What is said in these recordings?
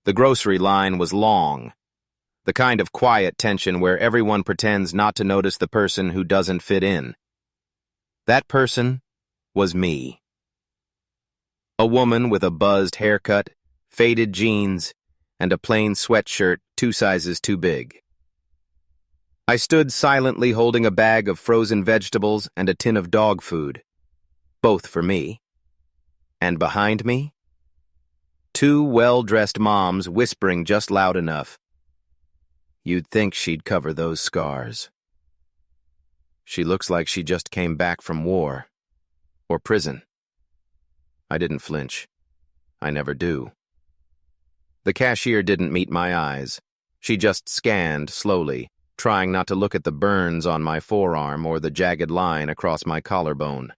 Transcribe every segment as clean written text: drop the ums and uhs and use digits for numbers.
The grocery line was long, the kind of quiet tension where everyone pretends not to notice the person who doesn't fit in. That person was me. A woman with a buzzed haircut, faded jeans, and a plain sweatshirt 2 sizes too big. I stood silently holding a bag of frozen vegetables and a tin of dog food, both for me. And behind me, 2 well-dressed moms whispering just loud enough. You'd think she'd cover those scars. She looks like she just came back from war or prison. I didn't flinch. I never do. The cashier didn't meet my eyes. She just scanned slowly, trying not to look at the burns on my forearm or the jagged line across my collarbone.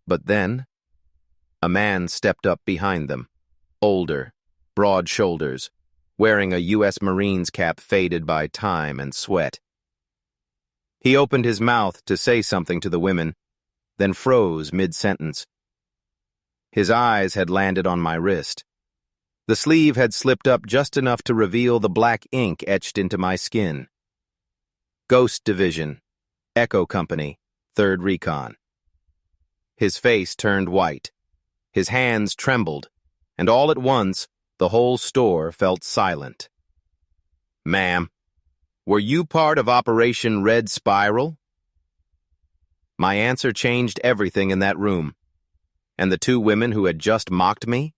But then, a man stepped up behind them, older, broad shoulders, wearing a U.S. Marines cap faded by time and sweat. He opened his mouth to say something to the women, then froze mid-sentence. His eyes had landed on my wrist. The sleeve had slipped up just enough to reveal the black ink etched into my skin. Ghost Division, Echo Company, 3rd Recon. His face turned white. His hands trembled, and all at once, the whole store felt silent. Ma'am, were you part of Operation Red Spiral? My answer changed everything in that room. And the 2 women who had just mocked me?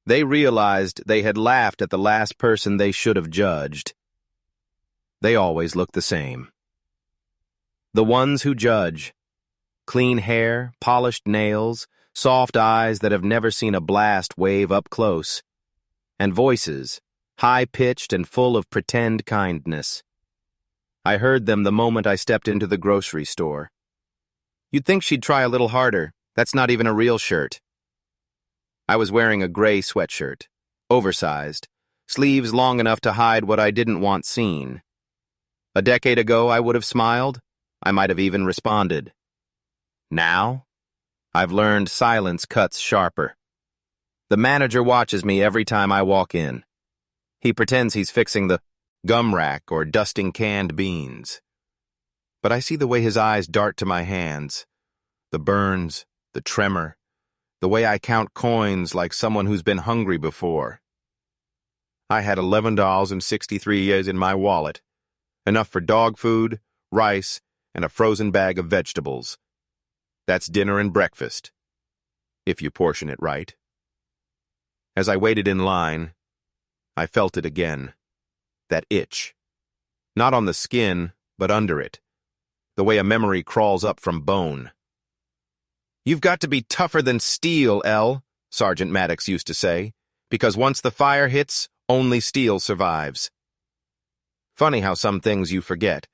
They realized they had laughed at the last person they should have judged. They always look the same. The ones who judge. Clean hair, polished nails, soft eyes that have never seen a blast wave up close, and voices, high-pitched and full of pretend kindness. I heard them the moment I stepped into the grocery store. You'd think she'd try a little harder. That's not even a real shirt. I was wearing a gray sweatshirt, oversized, sleeves long enough to hide what I didn't want seen. A decade ago, I would have smiled. I might have even responded. Now, I've learned silence cuts sharper. The manager watches me every time I walk in. He pretends he's fixing the gum rack or dusting canned beans. But I see the way his eyes dart to my hands, the burns, the tremor, the way I count coins like someone who's been hungry before. I had $11.63 in my wallet, enough for dog food, rice, and a frozen bag of vegetables. That's dinner and breakfast, if you portion it right. As I waited in line, I felt it again, that itch. Not on the skin, but under it, the way a memory crawls up from bone. You've got to be tougher than steel, Elle, Sergeant Maddox used to say, because once the fire hits, only steel survives. Funny how some things you forget,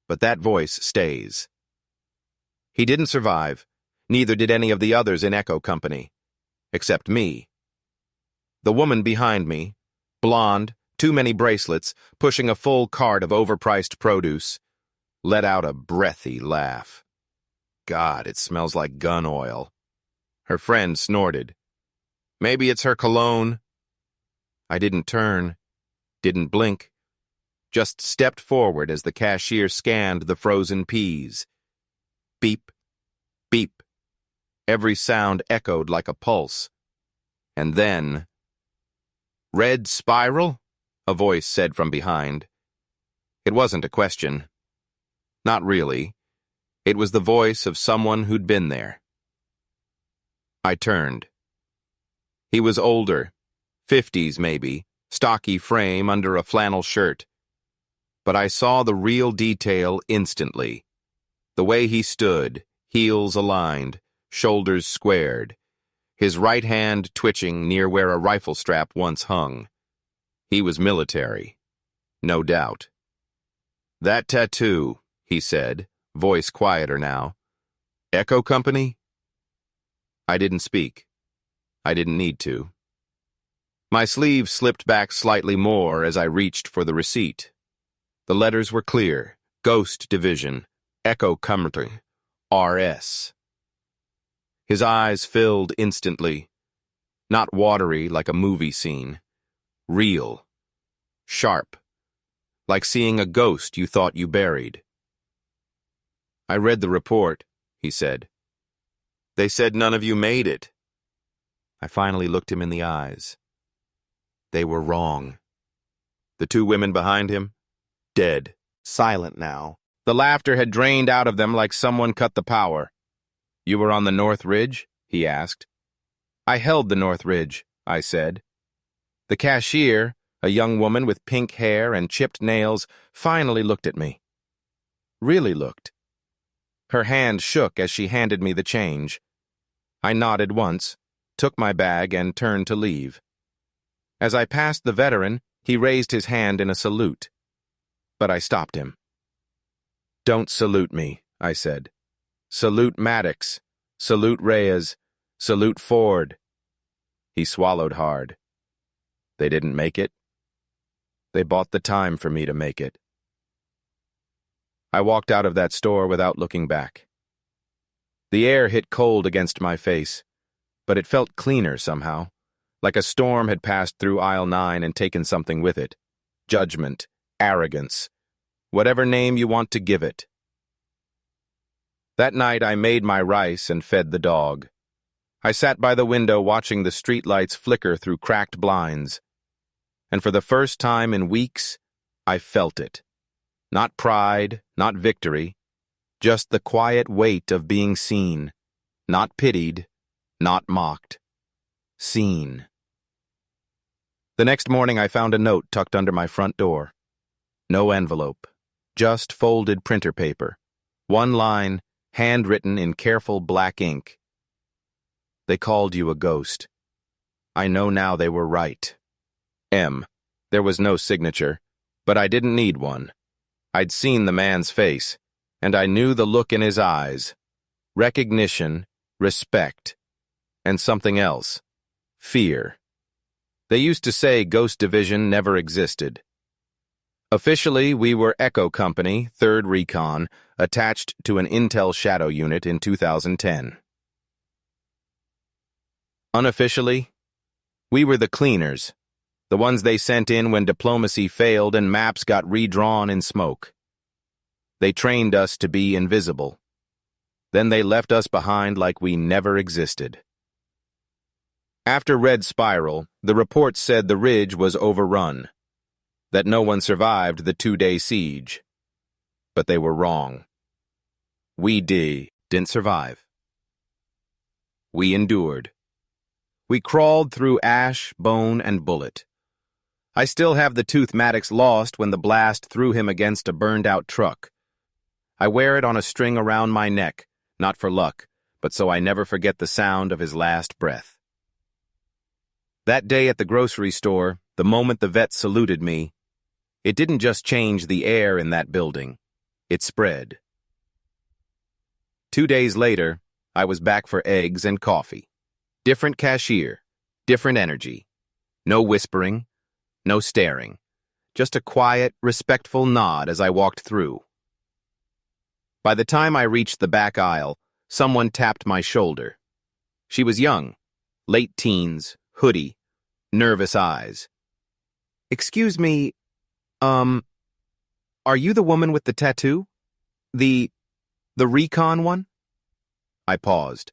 but that voice stays. He didn't survive, neither did any of the others in Echo Company, except me. The woman behind me, blonde, too many bracelets, pushing a full cart of overpriced produce, let out a breathy laugh. God, it smells like gun oil. Her friend snorted. Maybe it's her cologne. I didn't turn, didn't blink, just stepped forward as the cashier scanned the frozen peas. Beep, beep. Every sound echoed like a pulse. And then, "Red Spiral?" a voice said from behind. It wasn't a question. Not really. It was the voice of someone who'd been there. I turned. He was older, 50s maybe, stocky frame under a flannel shirt. But I saw the real detail instantly. The way he stood, heels aligned, shoulders squared, his right hand twitching near where a rifle strap once hung. He was military, no doubt. "That tattoo," he said, voice quieter now. "Echo Company?" I didn't speak. I didn't need to. My sleeve slipped back slightly more as I reached for the receipt. The letters were clear. Ghost Division, Echo Company, RS. His eyes filled instantly. Not watery like a movie scene. Real. Sharp. Like seeing a ghost you thought you buried. I read the report, he said. They said none of you made it. I finally looked him in the eyes. They were wrong. The two women behind him, dead, silent now. The laughter had drained out of them like someone cut the power. You were on the North Ridge? He asked. I held the North Ridge, I said. The cashier, a young woman with pink hair and chipped nails, finally looked at me. Really looked. Her hand shook as she handed me the change. I nodded once, took my bag, and turned to leave. As I passed the veteran, he raised his hand in a salute. But I stopped him. Don't salute me, I said. Salute Maddox. Salute Reyes. Salute Ford. He swallowed hard. They didn't make it. They bought the time for me to make it. I walked out of that store without looking back. The air hit cold against my face, but it felt cleaner somehow, like a storm had passed through aisle 9 and taken something with it. Judgment, arrogance, whatever name you want to give it. That night I made my rice and fed the dog. I sat by the window watching the streetlights flicker through cracked blinds. And for the first time in weeks, I felt it. Not pride, not victory, just the quiet weight of being seen, not pitied, not mocked. Seen. The next morning I found a note tucked under my front door. No envelope, just folded printer paper. One line, handwritten in careful black ink. They called you a ghost. I know now they were right. M. There was no signature, but I didn't need one. I'd seen the man's face, and I knew the look in his eyes. Recognition, respect, and something else. Fear. They used to say Ghost Division never existed. Officially, we were Echo Company, 3rd Recon, attached to an Intel Shadow unit in 2010. Unofficially, we were the cleaners, the ones they sent in when diplomacy failed and maps got redrawn in smoke. They trained us to be invisible. Then they left us behind like we never existed. After Red Spiral, the report said the ridge was overrun, that no one survived the 2-day siege. But they were wrong. We didn't survive. We endured. We crawled through ash, bone, and bullet. I still have the tooth Maddox lost when the blast threw him against a burned-out truck. I wear it on a string around my neck, not for luck, but so I never forget the sound of his last breath. That day at the grocery store, the moment the vet saluted me, it didn't just change the air in that building, it spread. 2 days later, I was back for eggs and coffee. Different cashier, different energy. No whispering, no staring. Just a quiet, respectful nod as I walked through. By the time I reached the back aisle, someone tapped my shoulder. She was young, late teens, hoodie, nervous eyes. Excuse me, are you the woman with the tattoo? The recon one? I paused.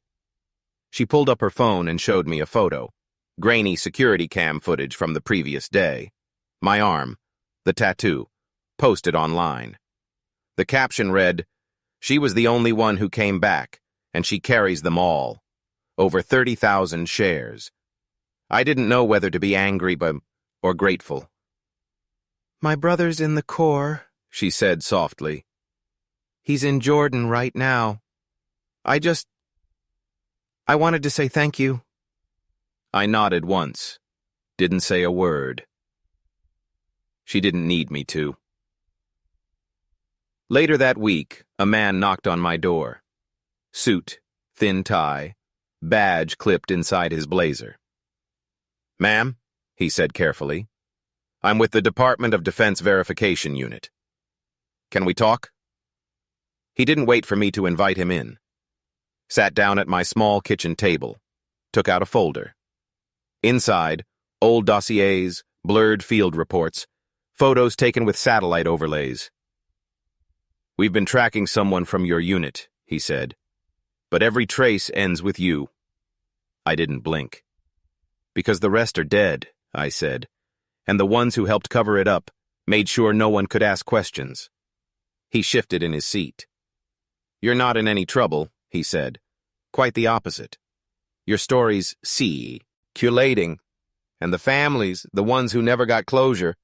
She pulled up her phone and showed me a photo. Grainy security cam footage from the previous day. My arm, the tattoo, posted online. The caption read, "She was the only one who came back, and she carries them all. Over 30,000 shares." I didn't know whether to be angry or grateful. "My brother's in the Corps," she said softly. "He's in Jordan right now. I wanted to say thank you." I nodded once, didn't say a word. She didn't need me to. Later that week, a man knocked on my door. Suit, thin tie, badge clipped inside his blazer. "Ma'am," he said carefully, "I'm with the Department of Defense Verification Unit. Can we talk?" He didn't wait for me to invite him in. Sat down at my small kitchen table, took out a folder. Inside, old dossiers, blurred field reports, photos taken with satellite overlays. "We've been tracking someone from your unit," he said, "but every trace ends with you." I didn't blink. "Because the rest are dead," I said, "and the ones who helped cover it up made sure no one could ask questions." He shifted in his seat. "You're not in any trouble," he said. "Quite the opposite. Your story's circulating, and the families, the ones who never got closure,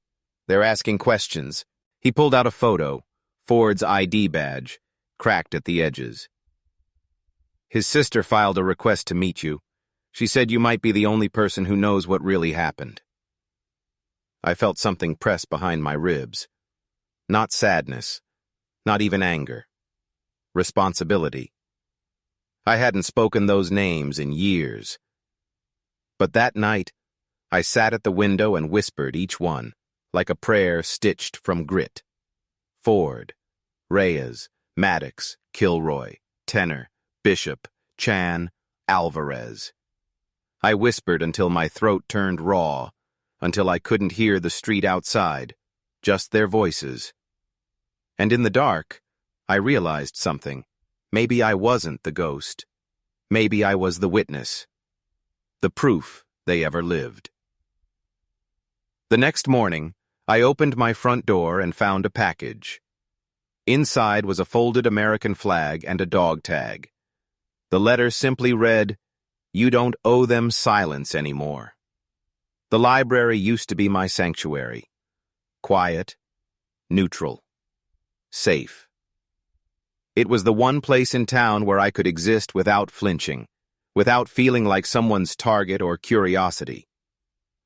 they're asking questions." He pulled out a photo, Ford's ID badge, cracked at the edges. "His sister filed a request to meet you. She said you might be the only person who knows what really happened." I felt something press behind my ribs. Not sadness, not even anger. Responsibility. I hadn't spoken those names in years. But that night, I sat at the window and whispered each one, like a prayer stitched from grit. Ford, Reyes, Maddox, Kilroy, Tenor, Bishop, Chan, Alvarez. I whispered until my throat turned raw, until I couldn't hear the street outside, just their voices. And in the dark, I realized something. Maybe I wasn't the ghost. Maybe I was the witness. The proof they ever lived. The next morning, I opened my front door and found a package. Inside was a folded American flag and a dog tag. The letter simply read, "You don't owe them silence anymore." The library used to be my sanctuary. Quiet, neutral, safe. It was the one place in town where I could exist without flinching, without feeling like someone's target or curiosity.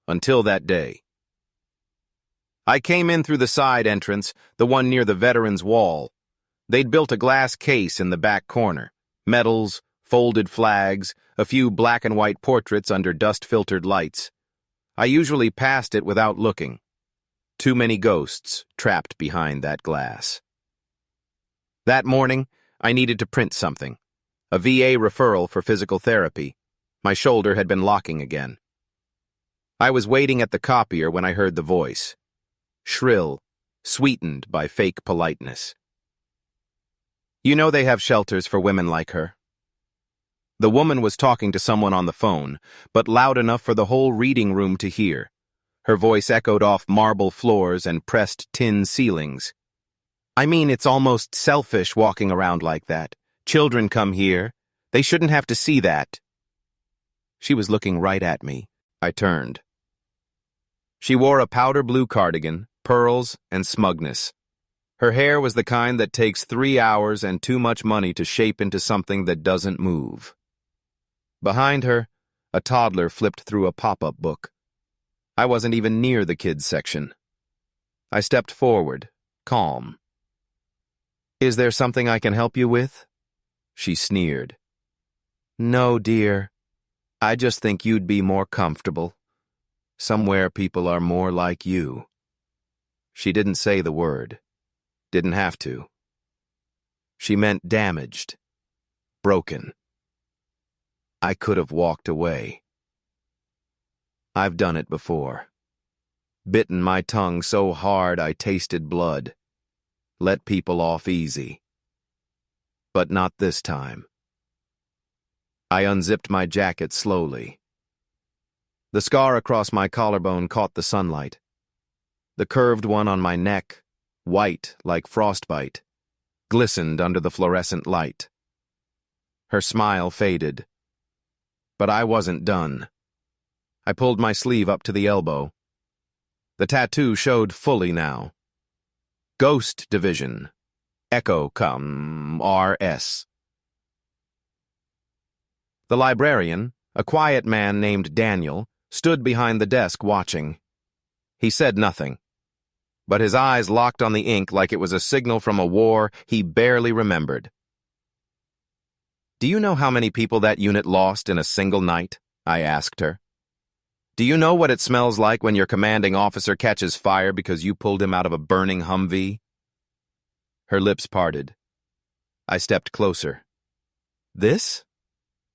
Until that day. I came in through the side entrance, the one near the veterans' wall. They'd built a glass case in the back corner. Medals, folded flags, a few black and white portraits under dust-filtered lights. I usually passed it without looking. Too many ghosts trapped behind that glass. That morning, I needed to print something. A VA referral for physical therapy. My shoulder had been locking again. I was waiting at the copier when I heard the voice. Shrill, sweetened by fake politeness. "You know they have shelters for women like her." The woman was talking to someone on the phone, but loud enough for the whole reading room to hear. Her voice echoed off marble floors and pressed tin ceilings. "I mean, it's almost selfish walking around like that. Children come here. They shouldn't have to see that." She was looking right at me. I turned. She wore a powder blue cardigan, pearls, and smugness. Her hair was the kind that takes 3 hours and too much money to shape into something that doesn't move. Behind her, a toddler flipped through a pop-up book. I wasn't even near the kids section. I stepped forward, calm. "Is there something I can help you with?" She sneered. "No, dear. I just think you'd be more comfortable. Somewhere people are more like you." She didn't say the word. Didn't have to. She meant damaged. Broken. I could have walked away. I've done it before. Bitten my tongue so hard I tasted blood. Let people off easy. But not this time. I unzipped my jacket slowly. The scar across my collarbone caught the sunlight. The curved one on my neck, white like frostbite, glistened under the fluorescent light. Her smile faded. But I wasn't done. I pulled my sleeve up to the elbow. The tattoo showed fully now. Ghost Division. Echo Come RS. The librarian, a quiet man named Daniel, stood behind the desk watching. He said nothing, but his eyes locked on the ink like it was a signal from a war he barely remembered. "Do you know how many people that unit lost in a single night?" I asked her. "Do you know what it smells like when your commanding officer catches fire because you pulled him out of a burning Humvee?" Her lips parted. I stepped closer. "This?"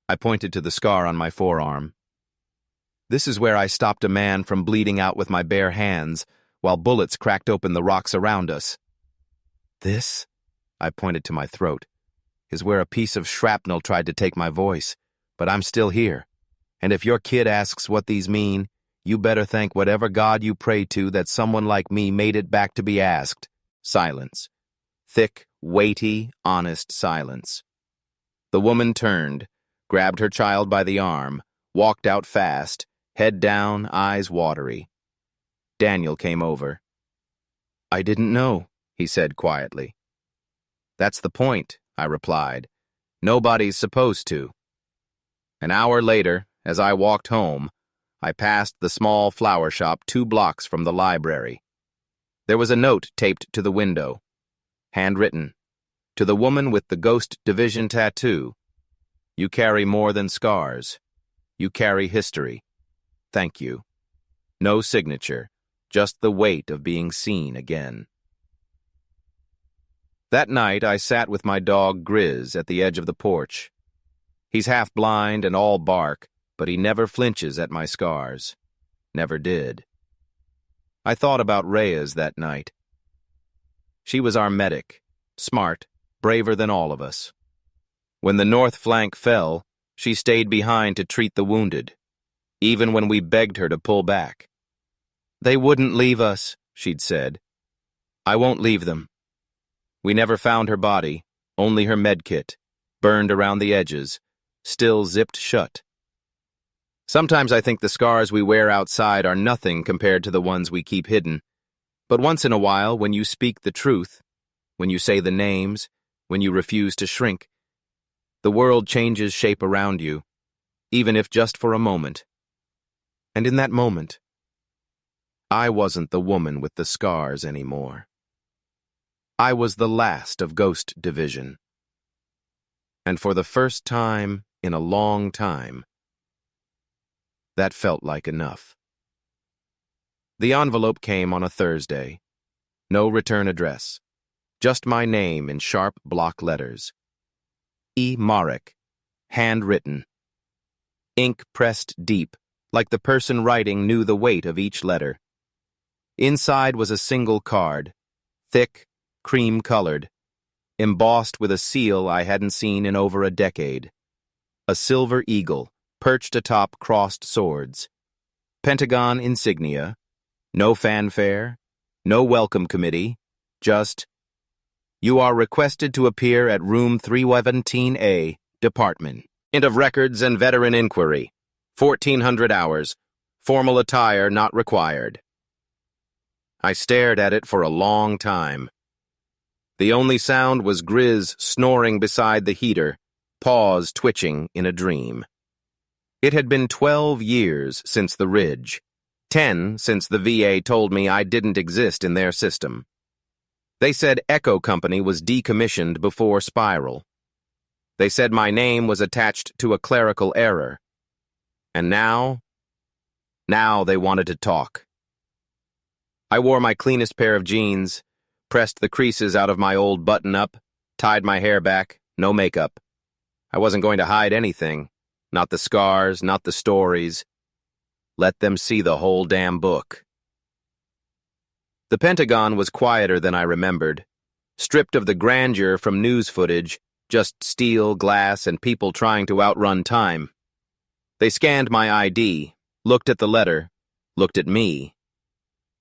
I pointed to the scar on my forearm. This is where I stopped a man from bleeding out with my bare hands, while bullets cracked open the rocks around us. This, I pointed to my throat, is where a piece of shrapnel tried to take my voice, but I'm still here. And if your kid asks what these mean, you better thank whatever God you pray to that someone like me made it back to be asked. Silence. Thick, weighty, honest silence. The woman turned, grabbed her child by the arm, walked out fast, head down, eyes watery. Daniel came over. I didn't know, he said quietly. That's the point, I replied. Nobody's supposed to. An hour later, as I walked home, I passed the small flower shop 2 blocks from the library. There was a note taped to the window, handwritten, to the woman with the Ghost Division tattoo. You carry more than scars. You carry history. Thank you. No signature, just the weight of being seen again. That night, I sat with my dog Grizz at the edge of the porch. He's half blind and all bark, but he never flinches at my scars. Never did. I thought about Reyes that night. She was our medic, smart, braver than all of us. When the north flank fell, she stayed behind to treat the wounded, even when we begged her to pull back. They wouldn't leave us, she'd said. I won't leave them. We never found her body, only her medkit, burned around the edges, still zipped shut. Sometimes I think the scars we wear outside are nothing compared to the ones we keep hidden. But once in a while, when you speak the truth, when you say the names, when you refuse to shrink, the world changes shape around you, even if just for a moment. And in that moment, I wasn't the woman with the scars anymore. I was the last of Ghost Division. And for the first time in a long time, that felt like enough. The envelope came on a Thursday. No return address. Just my name in sharp block letters. E. Marek. Handwritten. Ink pressed deep, like the person writing knew the weight of each letter. Inside was a single card, thick, cream-colored, embossed with a seal I hadn't seen in over a decade. A silver eagle, perched atop crossed swords. Pentagon insignia. No fanfare. No welcome committee. Just, you are requested to appear at room 317A, Department of Records and Veteran Inquiry. 1400 hours. Formal attire not required. I stared at it for a long time. The only sound was Grizz snoring beside the heater, paws twitching in a dream. It had been 12 years since the Ridge, 10 since the VA told me I didn't exist in their system. They said Echo Company was decommissioned before Spiral. They said my name was attached to a clerical error. And now they wanted to talk. I wore my cleanest pair of jeans, pressed the creases out of my old button-up, tied my hair back, no makeup. I wasn't going to hide anything. Not the scars, not the stories. Let them see the whole damn book. The Pentagon was quieter than I remembered. Stripped of the grandeur from news footage, just steel, glass, and people trying to outrun time. They scanned my ID, looked at the letter, looked at me.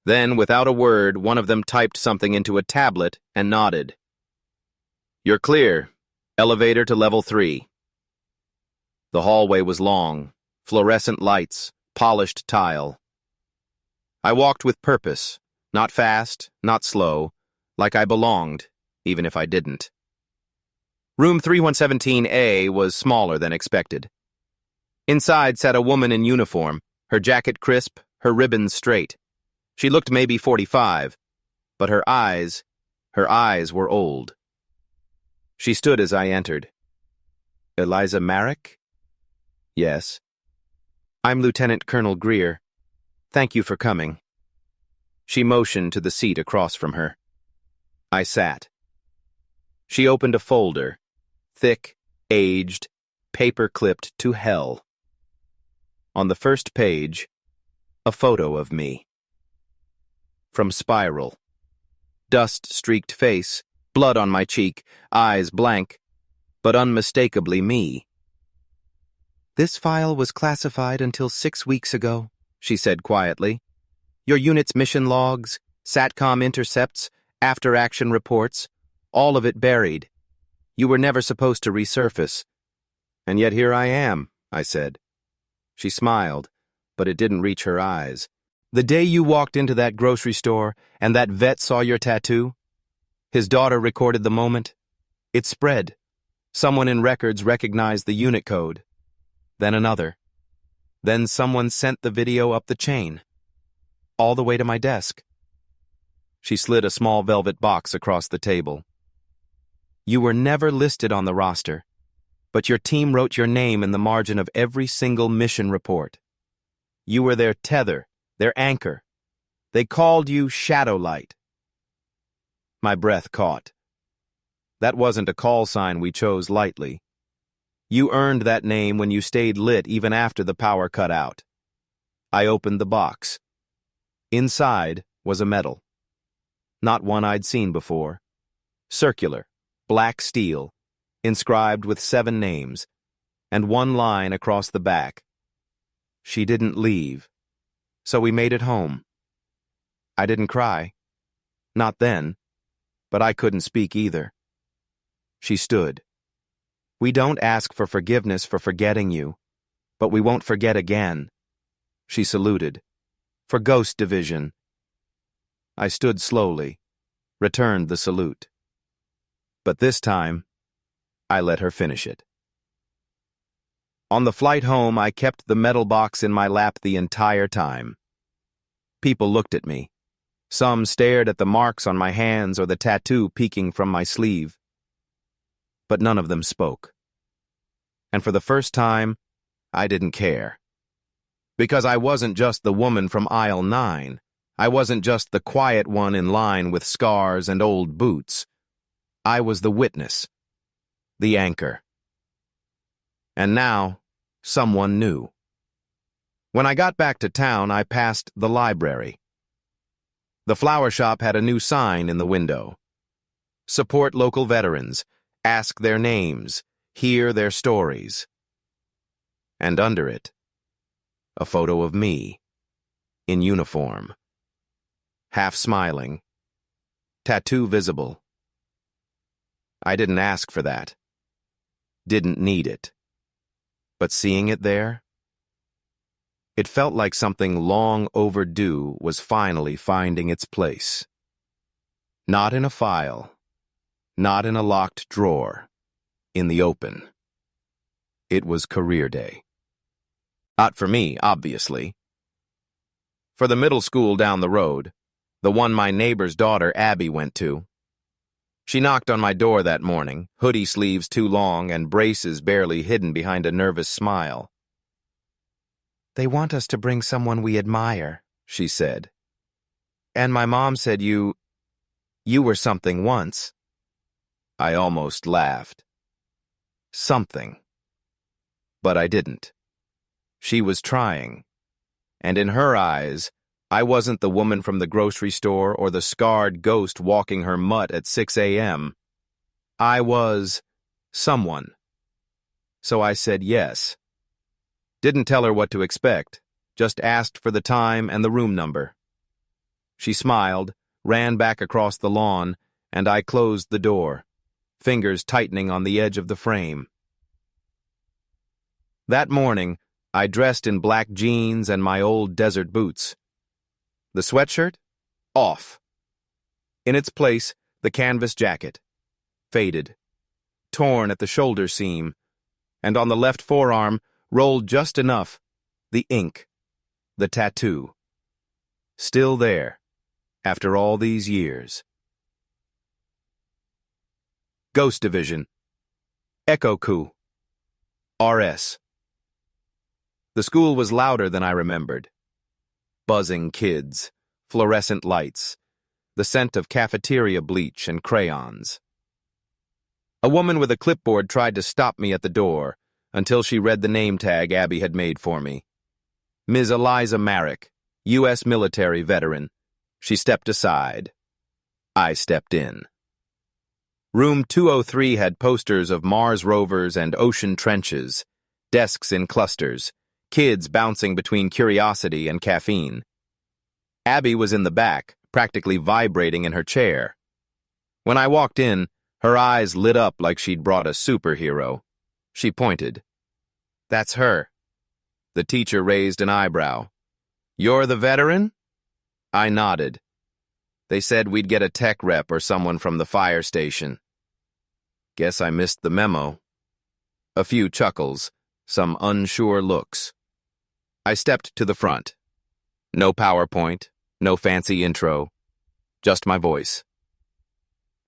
Then, without a word, one of them typed something into a tablet and nodded. You're clear. Elevator to level 3. The hallway was long, fluorescent lights, polished tile. I walked with purpose, not fast, not slow, like I belonged, even if I didn't. Room 3117A was smaller than expected. Inside sat a woman in uniform, her jacket crisp, her ribbons straight. She looked maybe 45, but her eyes were old. She stood as I entered. Eliza Marek? Yes. I'm Lieutenant Colonel Greer. Thank you for coming. She motioned to the seat across from her. I sat. She opened a folder, thick, aged, paper-clipped to hell. On the first page, a photo of me. From Spiral. Dust-streaked face, blood on my cheek, eyes blank, but unmistakably me. "This file was classified until 6 weeks ago," she said quietly. "Your unit's mission logs, SATCOM intercepts, after-action reports, all of it buried. You were never supposed to resurface." "And yet here I am," I said. She smiled, but it didn't reach her eyes. "The day you walked into that grocery store and that vet saw your tattoo, his daughter recorded the moment. It spread. Someone in records recognized the unit code. Then another. Then someone sent the video up the chain. All the way to my desk." She slid a small velvet box across the table. "You were never listed on the roster, but your team wrote your name in the margin of every single mission report. You were their tether, their anchor. They called you Shadowlight." My breath caught. That wasn't a call sign we chose lightly. You earned that name when you stayed lit even after the power cut out. I opened the box. Inside was a medal. Not one I'd seen before. Circular, black steel, inscribed with 7 names, and one line across the back. She didn't leave, so we made it home. I didn't cry. Not then, but I couldn't speak either. She stood. "We don't ask for forgiveness for forgetting you, but we won't forget again." She saluted. "For Ghost Division." I stood slowly, returned the salute. But this time, I let her finish it. On the flight home, I kept the metal box in my lap the entire time. People looked at me. Some stared at the marks on my hands or the tattoo peeking from my sleeve. But none of them spoke. And for the first time, I didn't care. Because I wasn't just the woman from aisle 9. I wasn't just the quiet one in line with scars and old boots. I was the witness, the anchor. And now, someone new. When I got back to town, I passed the library. The flower shop had a new sign in the window. Support local veterans. Ask their names. Hear their stories. And under it, a photo of me, in uniform. Half smiling. Tattoo visible. I didn't ask for that. Didn't need it. But seeing it there, it felt like something long overdue was finally finding its place. Not in a file. Not in a locked drawer. In the open. It was career day. Not for me, obviously. For the middle school down the road, the one my neighbor's daughter Abby went to. She knocked on my door that morning, hoodie sleeves too long and braces barely hidden behind a nervous smile. "They want us to bring someone we admire," she said. "And my mom said you were something once." I almost laughed. Something. But I didn't. She was trying. And in her eyes, I wasn't the woman from the grocery store or the scarred ghost walking her mutt at 6 a.m. I was someone. So I said yes. Didn't tell her what to expect, just asked for the time and the room number. She smiled, ran back across the lawn, and I closed the door, fingers tightening on the edge of the frame. That morning, I dressed in black jeans and my old desert boots. The sweatshirt? Off. In its place, the canvas jacket. Faded. Torn at the shoulder seam. And on the left forearm, rolled just enough. The ink. The tattoo. Still there, after all these years. Ghost Division. Echo Coup. RS. The school was louder than I remembered. Buzzing kids, fluorescent lights, the scent of cafeteria bleach and crayons. A woman with a clipboard tried to stop me at the door until she read the name tag Abby had made for me. Ms. Eliza Merrick, U.S. military veteran. She stepped aside. I stepped in. Room 203 had posters of Mars rovers and ocean trenches, desks in clusters, kids bouncing between curiosity and caffeine. Abby was in the back, practically vibrating in her chair. When I walked in, her eyes lit up like she'd brought a superhero. She pointed. "That's her." The teacher raised an eyebrow. "You're the veteran?" I nodded. They said we'd get a tech rep or someone from the fire station. Guess I missed the memo. A few chuckles, some unsure looks. I stepped to the front. No PowerPoint, no fancy intro, just my voice.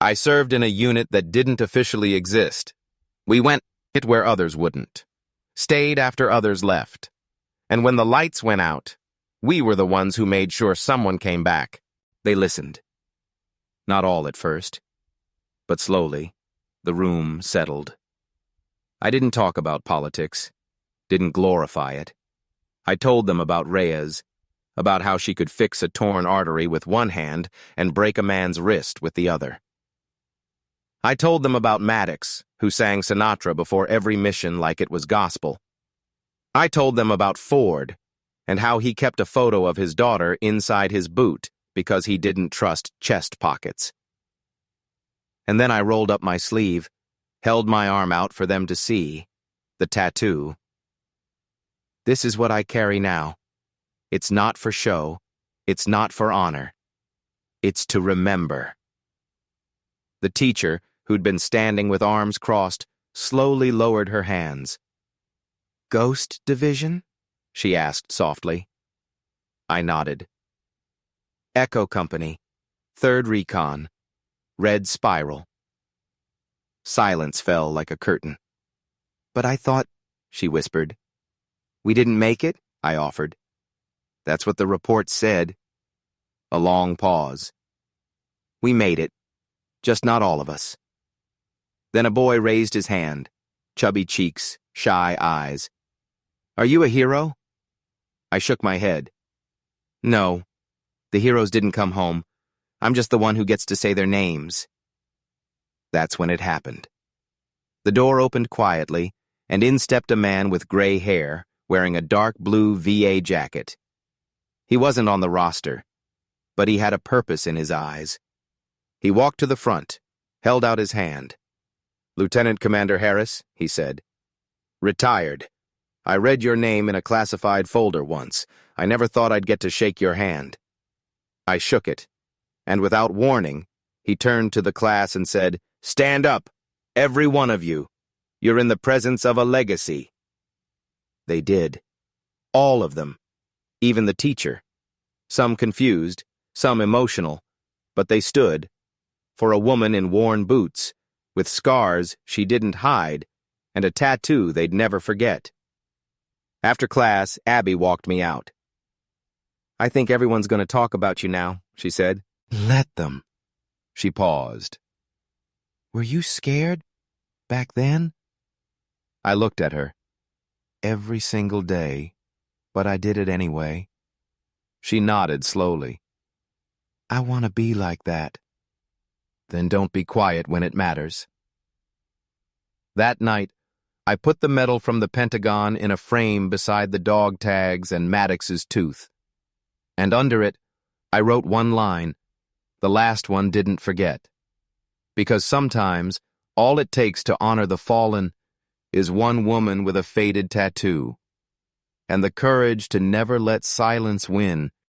I served in a unit that didn't officially exist. We went it where others wouldn't. Stayed after others left. And when the lights went out, we were the ones who made sure someone came back. They listened. Not all at first, but slowly, the room settled. I didn't talk about politics, didn't glorify it. I told them about Reyes, about how she could fix a torn artery with one hand and break a man's wrist with the other. I told them about Maddox, who sang Sinatra before every mission like it was gospel. I told them about Ford and how he kept a photo of his daughter inside his boot because he didn't trust chest pockets. And then I rolled up my sleeve, held my arm out for them to see, the tattoo. This is what I carry now. It's not for show. It's not for honor. It's to remember. The teacher, who'd been standing with arms crossed, slowly lowered her hands. "Ghost Division?" she asked softly. I nodded. "Echo Company, 3rd Recon, Red Spiral." Silence fell like a curtain. "But I thought," she whispered. "We didn't make it?" I offered. "That's what the report said." A long pause. "We made it, just not all of us." Then a boy raised his hand, chubby cheeks, shy eyes. "Are you a hero?" I shook my head. "No, the heroes didn't come home. I'm just the one who gets to say their names." That's when it happened. The door opened quietly, and in stepped a man with gray hair, wearing a dark blue VA jacket. He wasn't on the roster, but he had a purpose in his eyes. He walked to the front, held out his hand. "Lieutenant Commander Harris," he said. "Retired. I read your name in a classified folder once. I never thought I'd get to shake your hand." I shook it, and without warning, he turned to the class and said, "Stand up, every one of you. You're in the presence of a legacy." They did. All of them. Even the teacher. Some confused, some emotional, but they stood. For a woman in worn boots, with scars she didn't hide, and a tattoo they'd never forget. After class, Abby walked me out. "I think everyone's going to talk about you now," she said. "Let them." She paused. "Were you scared back then?" I looked at her. "Every single day, but I did it anyway." She nodded slowly. "I want to be like that." "Then don't be quiet when it matters." That night, I put the medal from the Pentagon in a frame beside the dog tags and Maddox's tooth. And under it, I wrote one line, the last one didn't forget. Because sometimes, all it takes to honor the fallen is one woman with a faded tattoo, and the courage to never let silence win